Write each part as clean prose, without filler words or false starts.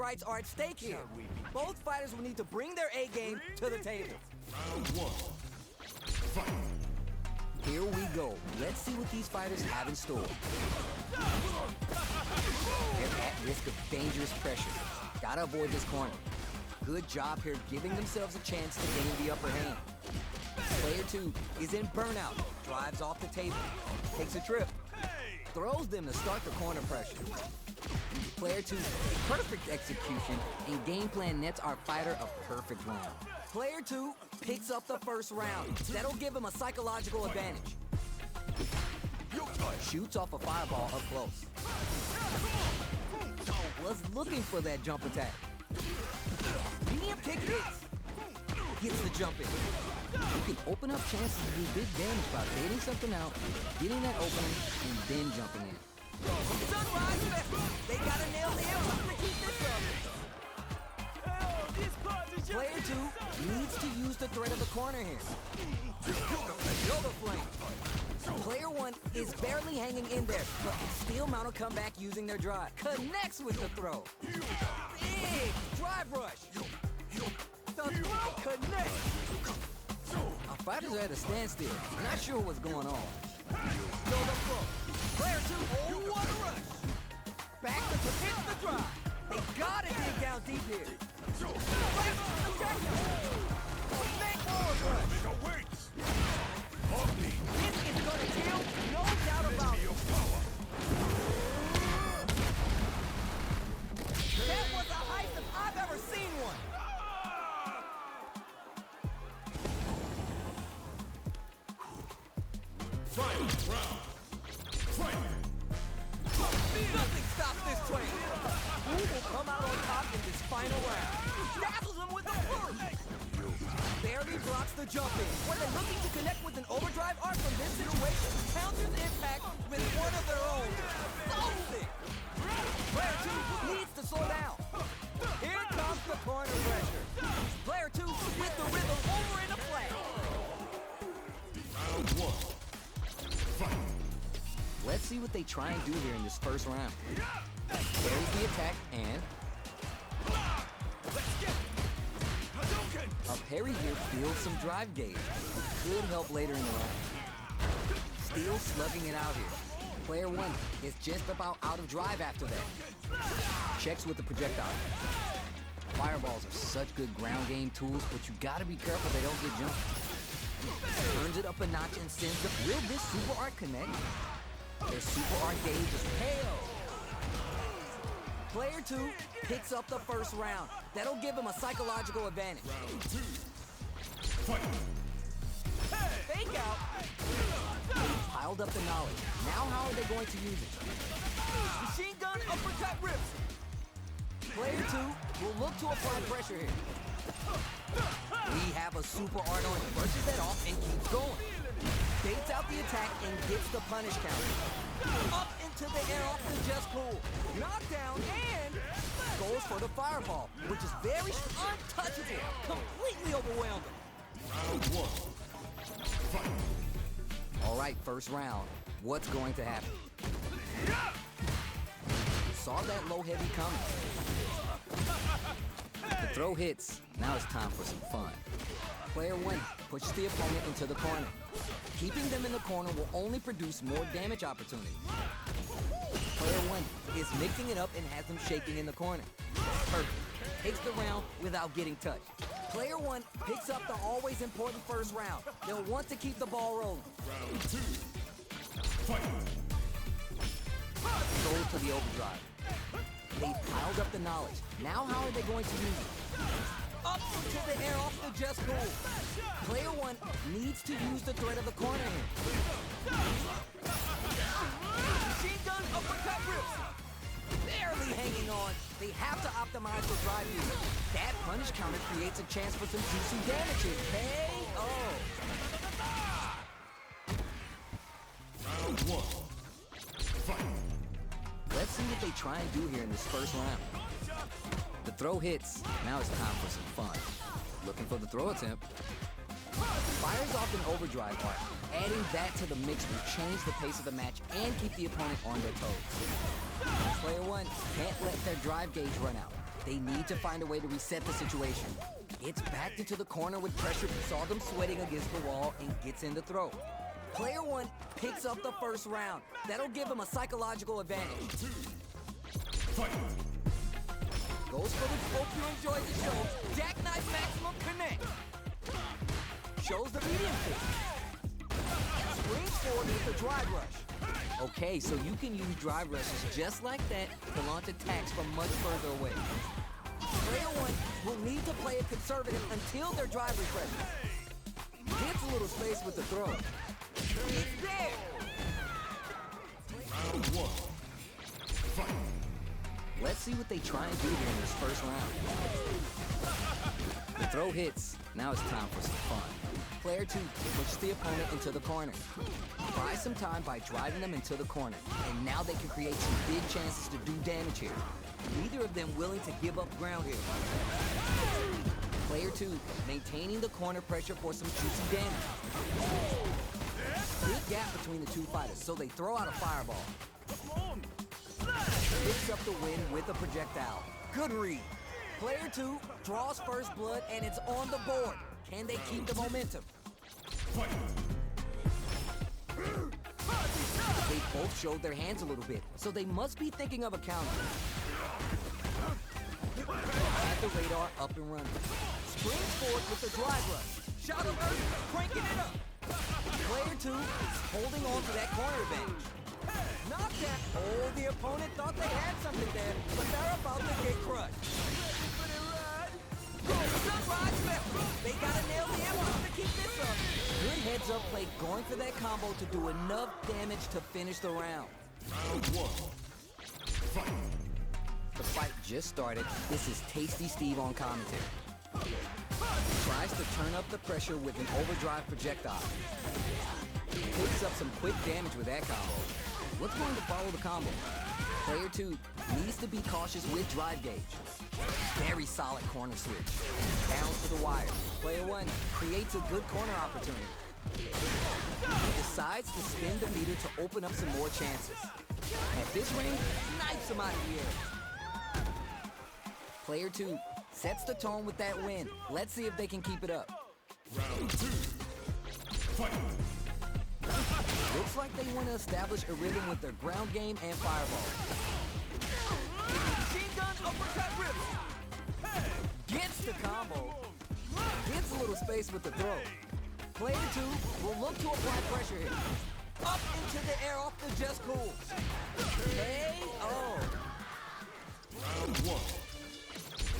rights are at stake here. Both fighters will need to bring their A game to the table. Round one. Fight. Here we go. Let's see what these fighters have in store. They're at risk of dangerous pressure. Gotta avoid this corner. Good job here giving themselves a chance to gain the upper hand. Player 2 is in burnout. Drives off the table. Takes a trip. Throws them to start the corner pressure. Player 2's perfect execution and game plan nets our fighter a perfect round. Player 2 picks up the first round. That'll give him a psychological advantage. Shoots off a fireball up close. Was looking for that jump attack. Medium kick hits. Gets the jump in. You can open up chances to do big damage by baiting something out, getting that opening, and then jumping in. Sunrise Festival! They gotta nail the air to keep this up. Player 2 needs to use the threat of the corner here. Yoga flame. Player 1 is barely hanging in there, but can still mount a comeback using their drive. Connects with the throw. Big drive rush. The throw connects. Our fighters are at a standstill. Not sure what's going on. Build up throw. Player 2, oh, what a rush. Back to hit the drive. They gotta dig down deep here. Player 2, back forward rush. This is gonna kill, no doubt about it. That was a heist if I've ever seen one. Final round. Fight. Nothing stops this train. Who will come out on top in this final round? Dazzles him with the first. Barely blocks the jump in. When they're looking to connect with an overdrive arc from this situation, counters impact with one of their own. So sick. Player 2 needs to slow down. Here comes the corner pressure. Player 2 with the rhythm over in a flat. Round one. Fight. Let's see what they try and do here in this first round. There's the attack and a parry here builds some drive gauge. Could help later in the round. Still slugging it out here. Player 1 is just about out of drive after that. Checks with the projectile. Fireballs are such good ground game tools, but you gotta be careful they don't get jumped. Turns it up a notch and sends the... Will this super art connect? Their super art gauge is pale. Player 2 picks up the first round. That'll give him a psychological advantage. Round 2. Fight. Fake out. Piled up the knowledge. Now how are they going to use it? Machine gun uppercut rips. Player 2 will look to apply pressure here. We have a super art on him. Brushes that off and keeps going. Baits out the attack and gets the punish counter. Up into the air off the just cool. Knockdown and goes for the fireball, which is very untouchable. Completely overwhelmed him. Round one. Fight. All right, first round. What's going to happen? Saw that low heavy coming. The throw hits. Now it's time for some fun. Player 1 pushes the opponent into the corner. Keeping them in the corner will only produce more damage opportunities. Player 1 is mixing it up and has them shaking in the corner. Perfect. Takes the round without getting touched. Player 1 picks up the always important first round. They'll want to keep the ball rolling. Round 2. Fight. Goes to the overdrive. They piled up the knowledge. Now how are they going to use it? Up into the air off the just cool. Player 1 needs to use the threat of the corner here. Machine gun uppercut rips. Barely hanging on. They have to optimize the drive use. That punish counter creates a chance for some juicy damage here. KO. Round 1. Fight. Let's see what they try and do here in this first round. The throw hits. Now it's time for some fun. Looking for the throw attempt. Fires off an overdrive arc. Adding that to the mix will change the pace of the match and keep the opponent on their toes. Player 1 can't let their drive gauge run out. They need to find a way to reset the situation. Gets backed into the corner with pressure, saw them sweating against the wall, and gets in the throw. Player one picks up the first round. That'll give him a psychological advantage. Fight! Goes for the hope you enjoyed the show. Jackknife maximum connect. Shows the medium kick. Springs forward with the drive rush. Okay, so you can use drive rushes just like that to launch attacks from much further away. Player one will need to play it conservative until their drive refreshes. Gets a little space with the throw. It's there! Round one. Fight! Let's see what they try and do here in this first round. The throw hits. Now it's time for some fun. Player two pushes the opponent into the corner. Buys some time by driving them into the corner. And now they can create some big chances to do damage here. Neither of them willing to give up ground here. Player two maintaining the corner pressure for some juicy damage. Big gap between the two fighters, so they throw out a fireball. Picks up the win with a projectile. Good read. Player two draws first blood, and it's on the board. Can they keep the momentum? Fight! They both showed their hands a little bit, so they must be thinking of a counter. At the radar, up and running. Springs forward with the drive rush. Shot alert, cranking it up. Player two is holding on to that corner advantage. Knocked out. Oh, the opponent thought they had something there, but they're about to get crushed. Sunrise special. They gotta nail the emphasis to keep this up. Good heads-up play going for that combo to do enough damage to finish the round. Round one. Fight! The fight just started. This is Tasty Steve on commentary. Tries to turn up the pressure with an overdrive projectile. Picks up some quick damage with that combo. What's going to follow the combo? Player two needs to be cautious with drive gauge. Very solid corner switch. Down to the wire. Player one creates a good corner opportunity. Decides to spin the meter to open up some more chances. At this range, knifes him out of the air. Player two sets the tone with that win. Let's see if they can keep it up. Round two. Fight! Looks like they want to establish a rhythm with their ground game and fireball. Machine gun uppercut rips. Gets the combo. Gets a little space with the throw. Player two will look to apply pressure here. Up into the air off the just cool. KO. Round one.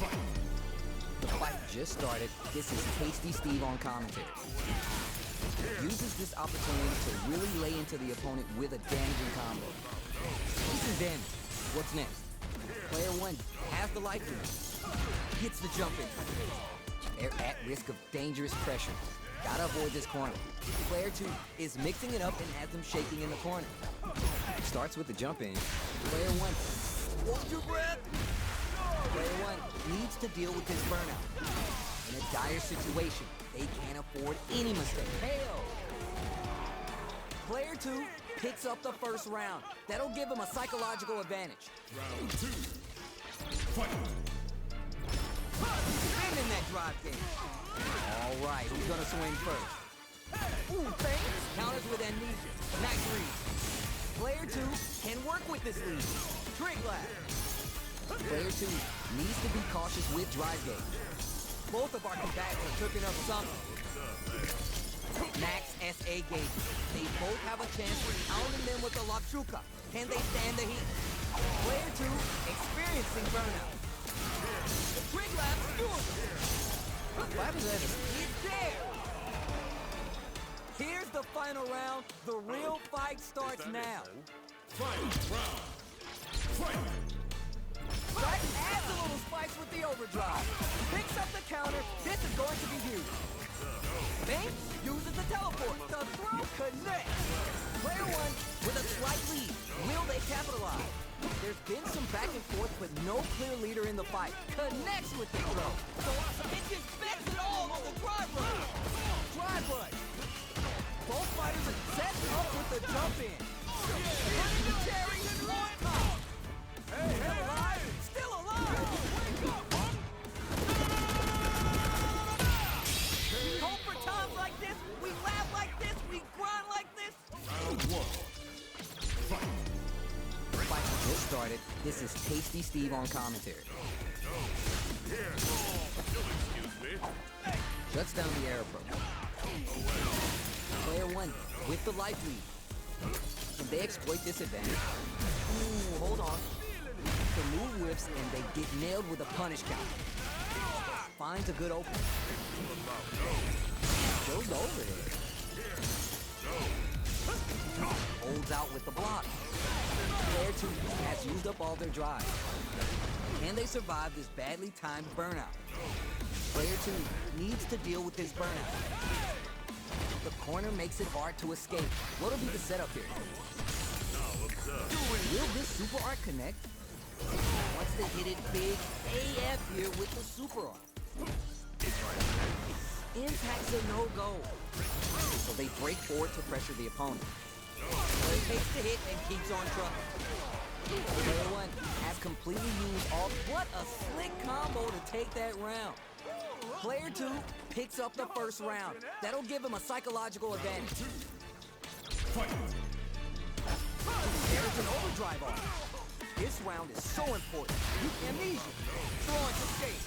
Fight! The fight just started. This is Tasty Steve on commentary. Uses this opportunity to really lay into the opponent with a damaging combo. Decent damage. What's next? Player one has the life lead. Gets the jump in. They're at risk of dangerous pressure. Gotta avoid this corner. Player two is mixing it up and has them shaking in the corner. Starts with the jump in. Player one, hold your breath. Player one needs to deal with this burnout. In a dire situation, they can't afford any mistake. Hell! Player two picks up the first round. That'll give him a psychological advantage. Round two. Fight! Spinning that drive game. All right, who's gonna swing first? Ooh, thanks. Counters with amnesia. Nice read. Player two can work with this lead. Trick lap. Player two needs to be cautious with drive gauge. Both of our combatants are cooking up something. Max SA gauge. They both have a chance for pounding them with the Latruka. Can they stand the heat? Player two experiencing burnout. The trick lap's doable. It's there. Here's the final round. The real fight starts now. Fight! Round! Fight! Right, adds a little spice with the overdrive. Picks up the counter. This is going to be huge. Bank uses the teleport. The throw connects. Player one with a slight lead. Will they capitalize? There's been some back and forth, but no clear leader in the fight. Connects with the throw. So it just bets it all on the drive rush. Drive rush. Both fighters are set up with the jump in. Putting the cherry on top. Hey, alive! Still alive! Tasty Steve on commentary. Shuts down the air approach. Player one with the life lead. Can they exploit this advantage? Ooh, hold on. The move whips and they get nailed with a punish counter. Finds a good opening. Goes over there. Holds out with the block. Player two has used up all their drive. Can they survive this badly timed burnout? Player two needs to deal with this burnout. The corner makes it hard to escape. What'll be the setup here? Will this super art connect? Once they hit it big AF here with the super art. Impact's a no-go. So they break forward to pressure the opponent. Player takes the hit and keeps on trucking. Player one has completely used all. What a slick combo to take that round. Player two picks up the first round. That'll give him a psychological advantage. There's an overdrive on. This round is so important. Amnesia. Throwing to skate.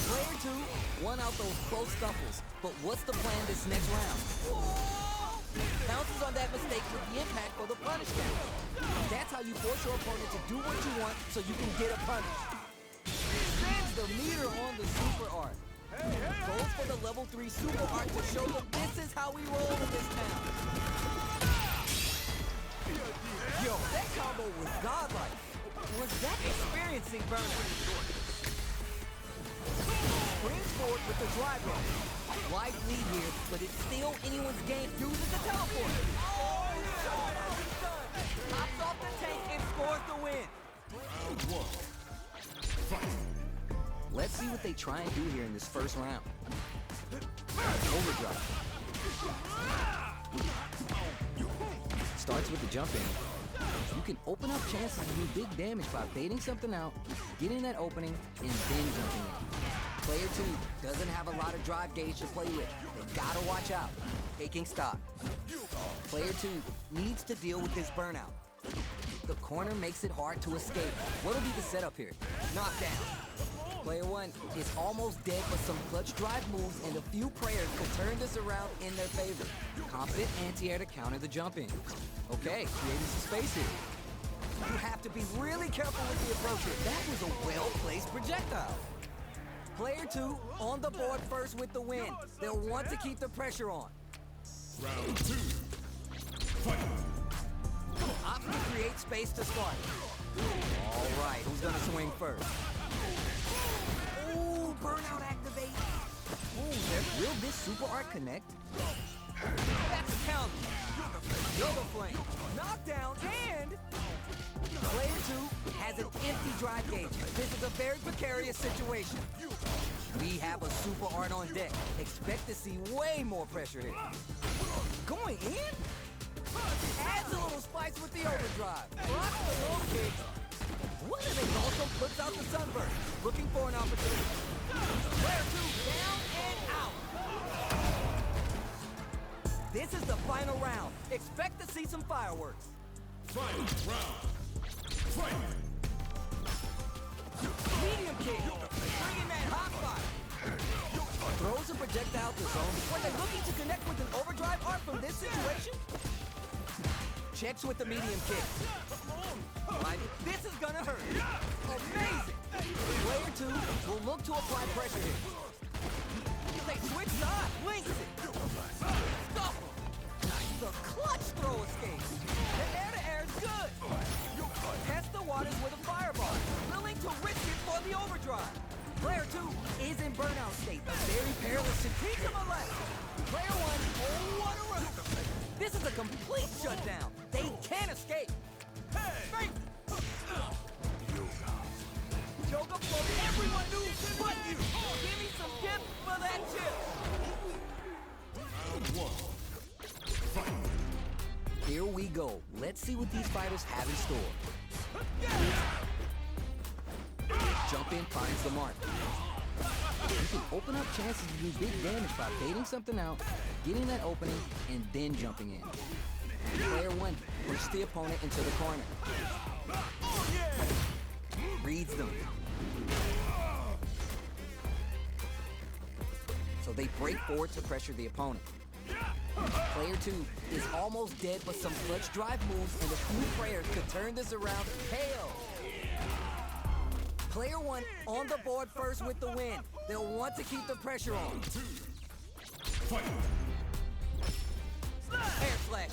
Player two won out those close scuffles. But what's the plan this next round? Bounces on that mistake with the impact for the punish counter. That's how you force your opponent to do what you want so you can get a punish. Spins the meter on the super art. Goes for the level 3 super art to show them this is how we roll in this town. Yo, that combo was godlike. Was that experiencing burnout? Springs forward with the drive roll. Wide lead here, but it's still anyone's game. Uses the teleport. Oh, yeah! Pops off the tank and scores the win. Round one. Fight. Let's see what they try and do here in this first round. Overdrive. Starts with the jump in. You can open up chances to do big damage by baiting something out, getting that opening, and then jumping in. Player two doesn't have a lot of drive gauge to play with. They gotta watch out. Taking stock. Player two needs to deal with this burnout. The corner makes it hard to escape. What'll be the setup here? Knockdown. Player one is almost dead, but some clutch drive moves and a few prayers could turn this around in their favor. Confident anti-air to counter the jump in. Okay, creating some space here. You have to be really careful with the approach here. That was a well-placed projectile. Player two on the board first with the win. They'll want to keep the pressure on. Round two. Fight. Opts to create space to start. All right, who's gonna swing first? Ooh, burnout activate. Ooh, will this super art connect? That's a counter. Yoga flame. Knockdown and player two has an empty drive gauge. This is a very precarious situation. We have a super art on deck. Expect to see way more pressure here. Going in? Adds a little spice with the overdrive. Blocks the low kick. What if it also puts out the sunburst? Looking for an opportunity. Player two down and out. This is the final round. Expect to see some fireworks. Final round. Fight. Medium kick. Bringing that hot fire. Throws a projectile to zone. Were they looking to connect with an overdrive art from this situation? Checks with the medium kick. This is gonna hurt. Amazing. Player two will look to apply pressure here. They switch sides. Links it. Scuffle. The clutch throw escape. The air-to-air is good. Test the waters with a fireball. Willing to risk it for the overdrive. Player two is in burnout state. A very perilous critique to my left. Player one, oh, what a run. This is a complete shutdown. They can't escape. Hey! Yoga for everyone new but you. Give me some dip for that chip. Round one. Fight. Here we go. Let's see what these fighters have in store. Jump in finds the mark. You can open up chances to do big damage by baiting something out, getting that opening, and then jumping in. Player one pushes the opponent into the corner. reads them. So they break forward to pressure the opponent. Player 2 is almost dead, but some clutch drive moves and a few prayers could turn this around. KO. Player 1 on the board first with the win. They'll want to keep the pressure on. Fight. Air slash.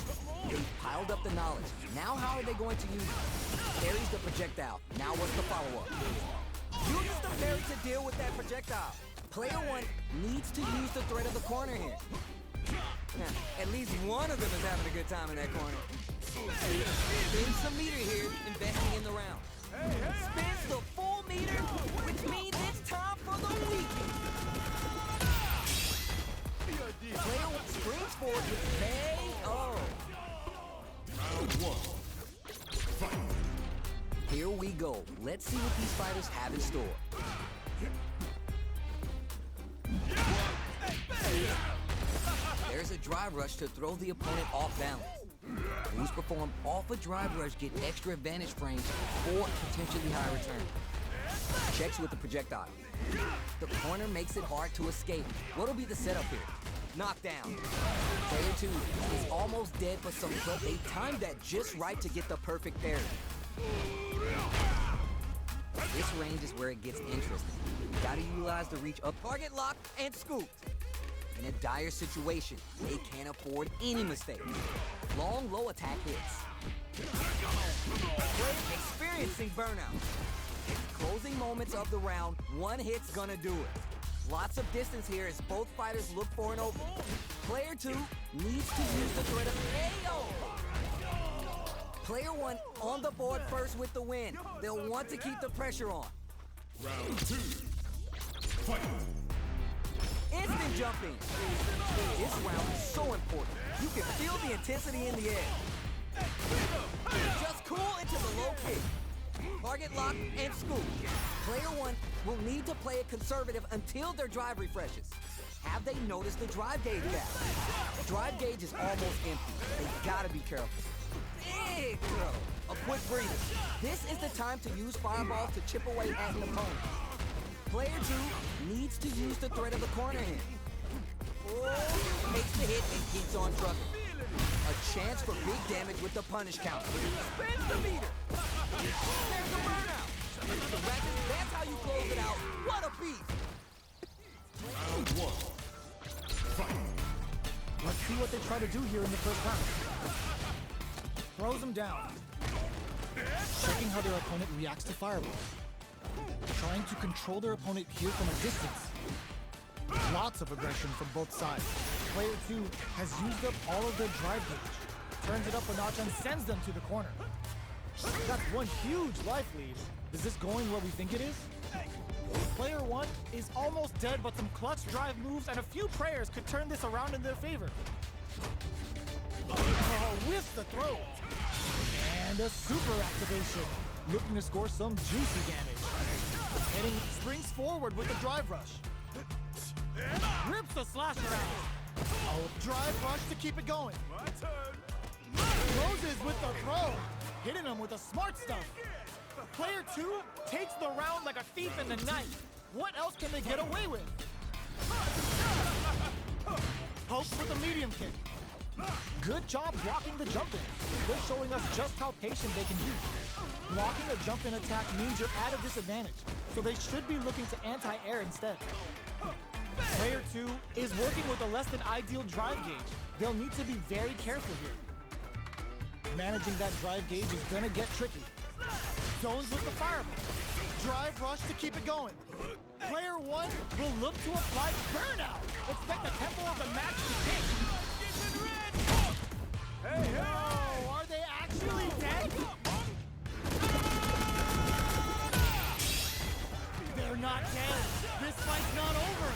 They've piled up the knowledge. Now how are they going to use it? Parries the projectile. Now what's the follow-up? Use the parry to deal with that projectile. Player 1 needs to use the threat of the corner here. At least one of them is having a good time in that corner. Spins some meter here, investing in the round. Spins the full meter, which means it's time for the weekend. Player 1 springs forward with KO. Round 1. Fight. Here we go. Let's see what these fighters have in store. There's a drive rush to throw the opponent off balance. Moves performed off a drive rush get extra advantage frames or potentially high return. Checks with the projectile. The corner makes it hard to escape. What'll be the setup here? Knockdown. Player 2 is almost dead, but they timed that just right to get the perfect parry. This range is where it gets interesting. You gotta utilize the reach up, target lock, and scoop. In a dire situation, they can't afford any mistakes. Long, low attack hits. Experiencing burnout. Closing moments of the round, one hit's gonna do it. Lots of distance here as both fighters look for an opening. Player 2 needs to use the threat of KO. Player 1 on the board first with the win. They'll want to keep the pressure on. Round 2. Fight. Instant jumping. This round is so important. You can feel the intensity in the air. Just cool into the low kick. Target lock and scoop. Player 1 will need to play it conservative until their drive refreshes. Have they noticed the drive gauge gap? Drive gauge is almost empty. They gotta be careful. Big throw. A quick breather. This is the time to use fireballs to chip away at an opponent. Player 2 needs to use the threat of the corner here. Oh, makes the hit and keeps on trucking. A chance for big damage with the punish counter. Spins the meter. There's the burnout. That's how you close it out. What a beast. Round 1. Fight. Let's see what they try to do here in the first round. Throws them down. Checking how their opponent reacts to fireballs. Trying to control their opponent here from a distance. Lots of aggression from both sides. Player 2 has used up all of their drive gauge. Turns it up a notch and sends them to the corner. That's one huge life lead. Is this going where we think it is? Player 1 is almost dead, but some clutch drive moves and a few prayers could turn this around in their favor. Oh, with the throw. And a super activation. Looking to score some juicy damage. Heading springs forward with the drive rush. Rips the slasher out. Oh, drive rush to keep it going. Closes with the throw. Hitting him with the smart stuff. Player 2 takes the round like a thief in the night. What else can they get away with? Pokes with a medium kick. Good job blocking the jump in. They're showing us just how patient they can be. Blocking a jump in attack means you're at a disadvantage, so they should be looking to anti-air instead. Player 2 is working with a less than ideal drive gauge. They'll need to be very careful here. Managing that drive gauge is gonna get tricky. Zones with the fireball. Drive rush to keep it going. Player 1 will look to apply burnout. Expect the tempo of the match to kick. Hey, oh, are they actually dead? They're not dead. This fight's not over.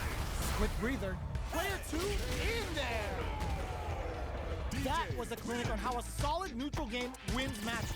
Quick breather. Player 2 in there. That was a clinic on how a solid neutral game wins matches.